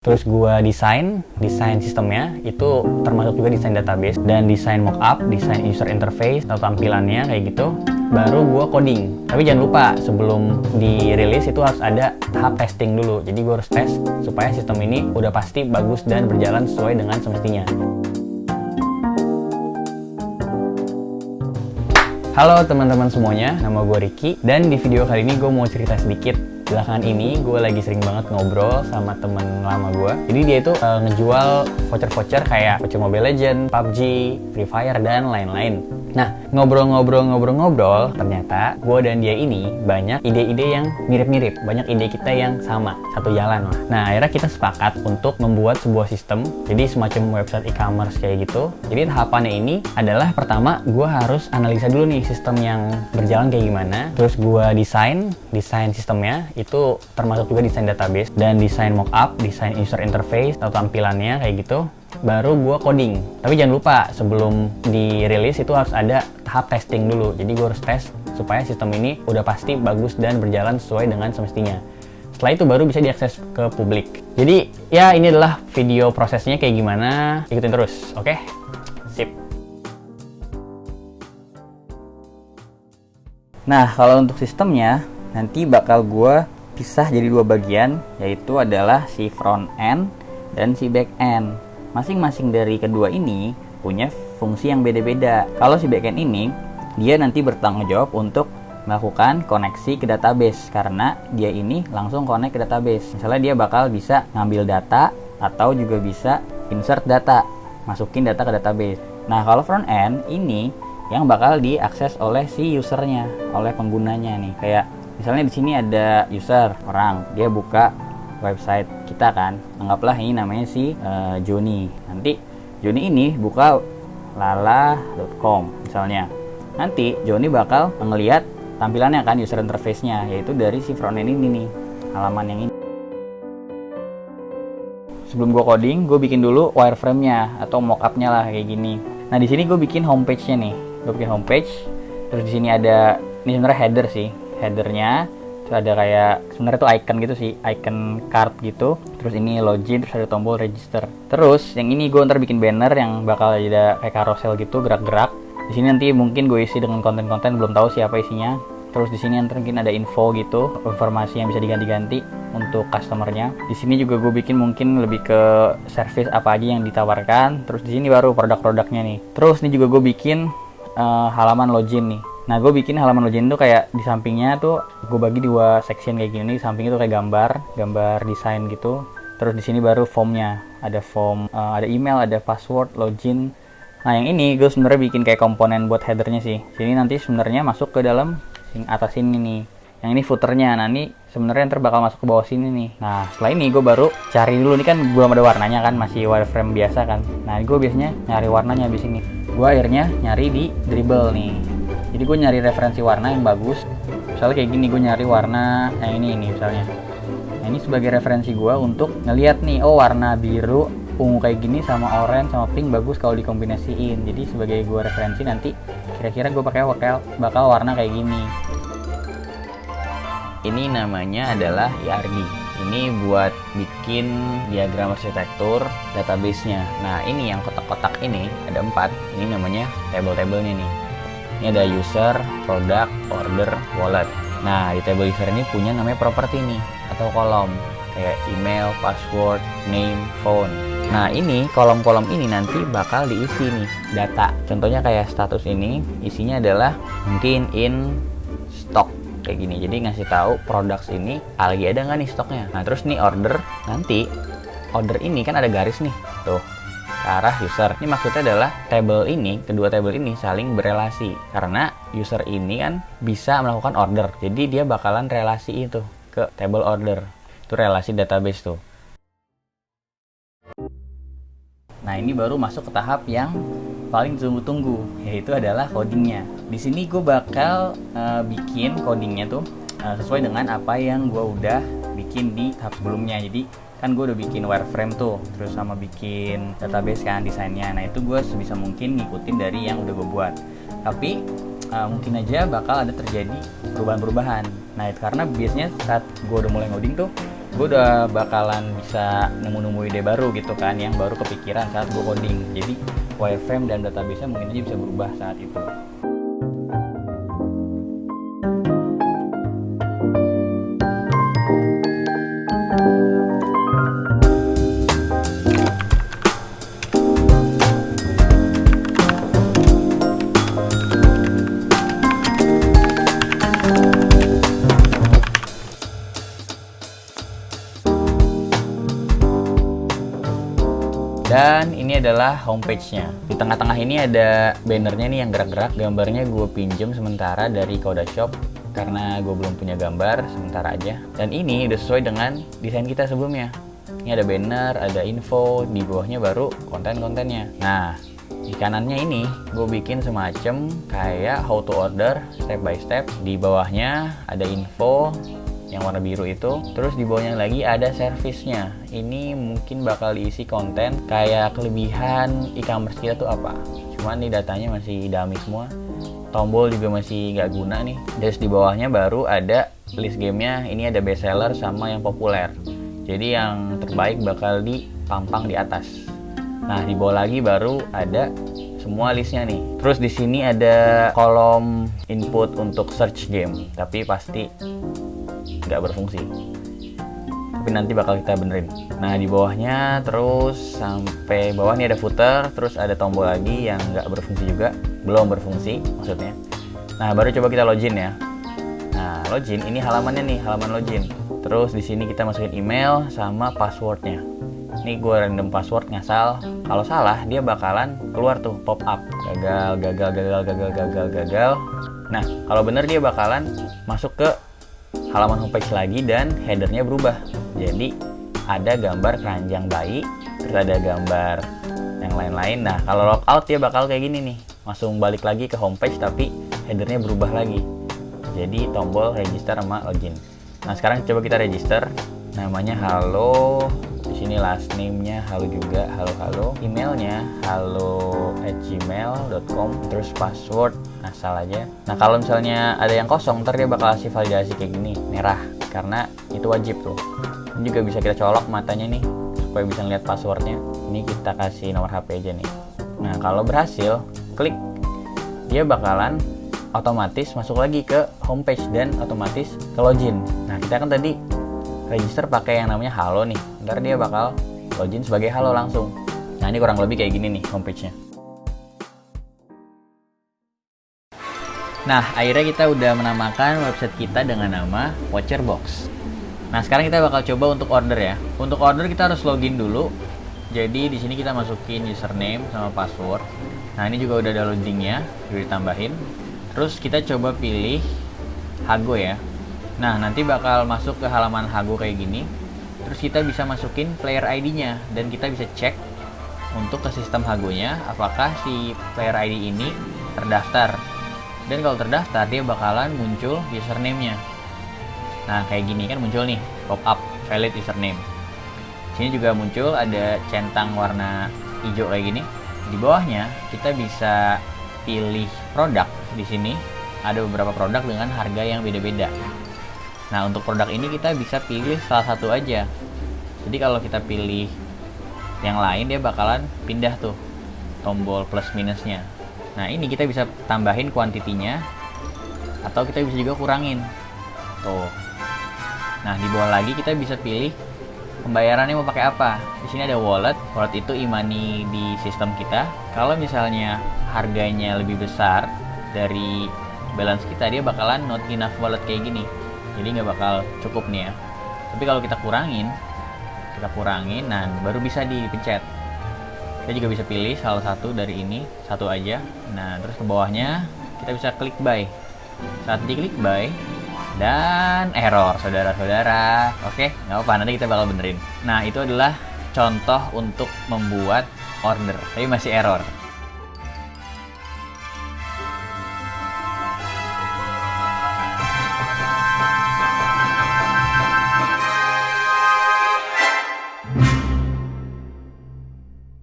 Terus gua desain sistemnya itu termasuk juga desain database dan desain mockup, desain user interface atau tampilannya kayak gitu. Baru gua coding. Tapi jangan lupa sebelum dirilis itu harus ada tahap testing dulu. Jadi gua harus tes supaya sistem ini udah pasti bagus dan berjalan sesuai dengan semestinya. Halo teman-teman semuanya, nama gue Ricky dan di video kali ini gue mau cerita sedikit. Belakangan ini gue lagi sering banget ngobrol sama temen lama gue. Jadi dia itu ngejual voucher-voucher kayak voucher Mobile Legends, PUBG, Free Fire dan lain-lain. Nah, ngobrol-ngobrol ternyata gue dan dia ini banyak ide-ide yang mirip-mirip, banyak ide kita yang sama, satu jalan lah. Nah, akhirnya kita sepakat untuk membuat sebuah sistem, jadi semacam website e-commerce kayak gitu. Jadi tahapannya ini adalah pertama gue harus analisa dulu nih sistem yang berjalan kayak gimana. Terus gue desain sistemnya itu termasuk juga desain database dan desain mockup, desain user interface atau tampilannya kayak gitu. Baru gue coding. Tapi jangan lupa sebelum dirilis itu harus ada tahap testing dulu. Jadi gue harus tes supaya sistem ini udah pasti bagus dan berjalan sesuai dengan semestinya. Setelah itu baru bisa diakses ke publik. Jadi ya ini adalah video prosesnya kayak gimana. Ikutin terus, oke? Sip. Nah, kalau untuk sistemnya nanti bakal gue pisah jadi dua bagian, yaitu adalah si front end dan si back end. Masing-masing dari kedua ini punya fungsi yang beda-beda. Kalau si backend ini, dia nanti bertanggung jawab untuk melakukan koneksi ke database, karena dia ini langsung connect ke database. Misalnya dia bakal bisa ngambil data atau juga bisa insert data, masukin data ke database. Nah, kalau front end ini yang bakal diakses oleh si usernya, oleh penggunanya nih. Kayak misalnya di sini ada user, orang, dia buka website kita kan, anggaplah ini namanya si Joni. Nanti Joni ini buka lala.com misalnya. Nanti Joni bakal ngelihat tampilannya kan, user interface-nya, yaitu dari si frontend ini nih, halaman yang ini. Sebelum gue coding, gue bikin dulu wireframe-nya atau mockup-nya lah kayak gini. Nah, di sini gue bikin homepage-nya nih. Gue bikin homepage. Terus di sini ada, ini sebenarnya header sih, headernya. Ada kayak sebenarnya tuh icon gitu sih, icon card gitu. Terus ini login, terus ada tombol register. Terus yang ini gue ntar bikin banner yang bakal ada kayak carousel gitu, gerak-gerak. Di sini nanti mungkin gue isi dengan konten-konten, belum tahu siapa isinya. Terus di sini nanti mungkin ada info gitu, informasi yang bisa diganti-ganti untuk customernya. Di sini juga gue bikin mungkin lebih ke service apa aja yang ditawarkan. Terus di sini baru produk-produknya nih. Terus ini juga gue bikin halaman login nih. Nah, gue bikin halaman login tuh kayak di sampingnya tuh gue bagi dua section kayak gini. Di sampingnya tuh kayak gambar desain gitu. Terus di sini baru formnya, ada form, ada email, ada password, login. Nah, yang ini gue sebenarnya bikin kayak komponen buat headernya sih. Sini nanti sebenarnya masuk ke dalam atas ini nih. Yang ini footernya. Nah, ini sebenarnya ntar bakal masuk ke bawah sini nih. Nah, setelah ini gue baru cari dulu, nih kan belum ada warnanya kan, masih wireframe biasa kan. Nah, gue biasanya nyari warnanya habis ini. Gue akhirnya nyari di Dribbble nih. Jadi gue nyari referensi warna yang bagus. Misalnya kayak gini, gue nyari warna yang ini misalnya. Nah, ini sebagai referensi gue untuk ngeliat nih, oh warna biru, ungu kayak gini sama orange sama pink bagus kalau dikombinasiin. Jadi sebagai gue referensi nanti kira-kira gue bakal warna kayak gini. Ini namanya adalah ERD. Ini buat bikin diagram arsitektur database-nya. Nah, ini yang kotak-kotak ini ada 4. Ini namanya table-tablenya nih. Ini ada user, product, order, wallet. Nah, di table user ini punya namanya property nih, atau kolom. Kayak email, password, name, phone. Nah, ini kolom-kolom ini nanti bakal diisi nih data. Contohnya kayak status ini, isinya adalah mungkin in stock kayak gini. Jadi ngasih tahu products ini lagi ada nggak nih stoknya. Nah, terus nih order, nanti order ini kan ada garis nih, tuh ke arah user. Ini maksudnya adalah table ini, kedua table ini saling berelasi karena user ini kan bisa melakukan order. Jadi dia bakalan relasi itu ke table order. Itu relasi database tuh. Nah, ini baru masuk ke tahap yang paling tunggu-tunggu, yaitu adalah codingnya. Di sini gue bakal bikin codingnya tuh sesuai dengan apa yang gue udah bikin di tahap sebelumnya. Jadi kan gue udah bikin wireframe tuh, terus sama bikin database kan desainnya. Nah, itu gue sebisa mungkin ngikutin dari yang udah gue buat. Tapi mungkin aja bakal ada terjadi perubahan-perubahan. Nah, itu karena biasanya saat gue udah mulai ngoding tuh gue udah bakalan bisa nemu-nemu ide baru gitu kan, yang baru kepikiran saat gue coding. Jadi wireframe dan database-nya mungkin aja bisa berubah saat itu. Dan ini adalah homepage-nya. Di tengah-tengah ini ada bannernya nih yang gerak-gerak. Gambarnya gue pinjem sementara dari Codashop karena gue belum punya gambar, sementara aja. Dan ini udah sesuai dengan desain kita sebelumnya. Ini ada banner, ada info, di bawahnya baru konten-kontennya. Nah, di kanannya ini gue bikin semacam kayak how to order step by step. Di bawahnya ada info yang warna biru itu, terus di bawahnya lagi ada servisnya. Ini mungkin bakal diisi konten kayak kelebihan e-commerce kita tuh apa. Cuman nih datanya masih dummy semua, tombol juga masih nggak guna nih. Terus di bawahnya baru ada list gamenya. Ini ada bestseller sama yang populer, jadi yang terbaik bakal dipampang di atas. Nah, di bawah lagi baru ada semua listnya nih. Terus di sini ada kolom input untuk search game, tapi pasti nggak berfungsi, tapi nanti bakal kita benerin. Nah, di bawahnya terus sampai bawah nih ada footer, terus ada tombol lagi yang nggak berfungsi juga, belum berfungsi maksudnya. Nah, baru coba kita login ya. Nah, login ini halamannya nih, halaman login. Terus di sini kita masukin email sama passwordnya. Ini gue random password ngasal. Kalau salah dia bakalan keluar tuh pop up gagal. Nah, kalau bener dia bakalan masuk ke halaman homepage lagi dan headernya berubah. Jadi ada gambar keranjang bayi, terus ada gambar yang lain-lain. Nah, kalau logout dia bakal kayak gini nih, langsung balik lagi ke homepage tapi headernya berubah lagi. Jadi tombol register sama login. Nah, sekarang coba kita register. Namanya halo. Di sini last name-nya halo juga, halo. Emailnya halo@gmail.com, terus password asal aja. Nah, kalau misalnya ada yang kosong, ntar dia bakal kasih validasi kayak gini, merah, karena itu wajib tuh. Ini juga bisa kita colok matanya nih, supaya bisa ngeliat passwordnya. Ini kita kasih nomor HP aja nih. Nah, kalau berhasil, klik, dia bakalan otomatis masuk lagi ke homepage dan otomatis ke login. Nah, kita kan tadi register pakai yang namanya halo nih, ntar dia bakal login sebagai halo langsung. Nah, ini kurang lebih kayak gini nih homepage-nya. Nah, akhirnya kita udah menamakan website kita dengan nama Voucherbox. Nah, sekarang kita bakal coba untuk order ya. Untuk order kita harus login dulu. Jadi di sini kita masukin username sama password. Nah, ini juga udah ada loadingnya, udah ditambahin. Terus kita coba pilih Hago ya. Nah, nanti bakal masuk ke halaman Hago kayak gini. Terus kita bisa masukin player ID-nya dan kita bisa cek untuk ke sistem Hagonya apakah si player ID ini terdaftar. Dan kalau terdaftar dia bakalan muncul username-nya. Nah, kayak gini kan muncul nih pop up valid username. Sini juga muncul ada centang warna hijau kayak gini. Di bawahnya kita bisa pilih produk. Di sini ada beberapa produk dengan harga yang beda-beda. Nah, untuk produk ini kita bisa pilih salah satu aja. Jadi kalau kita pilih yang lain dia bakalan pindah tuh tombol plus minusnya. Nah, ini kita bisa tambahin kuantitinya atau kita bisa juga kurangin. Tuh. Nah, di bawah lagi kita bisa pilih pembayarannya mau pakai apa. Di sini ada wallet. Wallet itu e-money di sistem kita. Kalau misalnya harganya lebih besar dari balance kita, dia bakalan not enough wallet kayak gini. Jadi nggak bakal cukup nih ya. Tapi kalau kita kurangin, nah baru bisa dipencet. Kita juga bisa pilih salah satu dari ini, satu aja. Nah, terus ke bawahnya kita bisa klik buy. Saat diklik buy, dan error, saudara-saudara. Oke, nggak apa-apa, nanti kita bakal benerin. Nah, itu adalah contoh untuk membuat order, tapi masih error.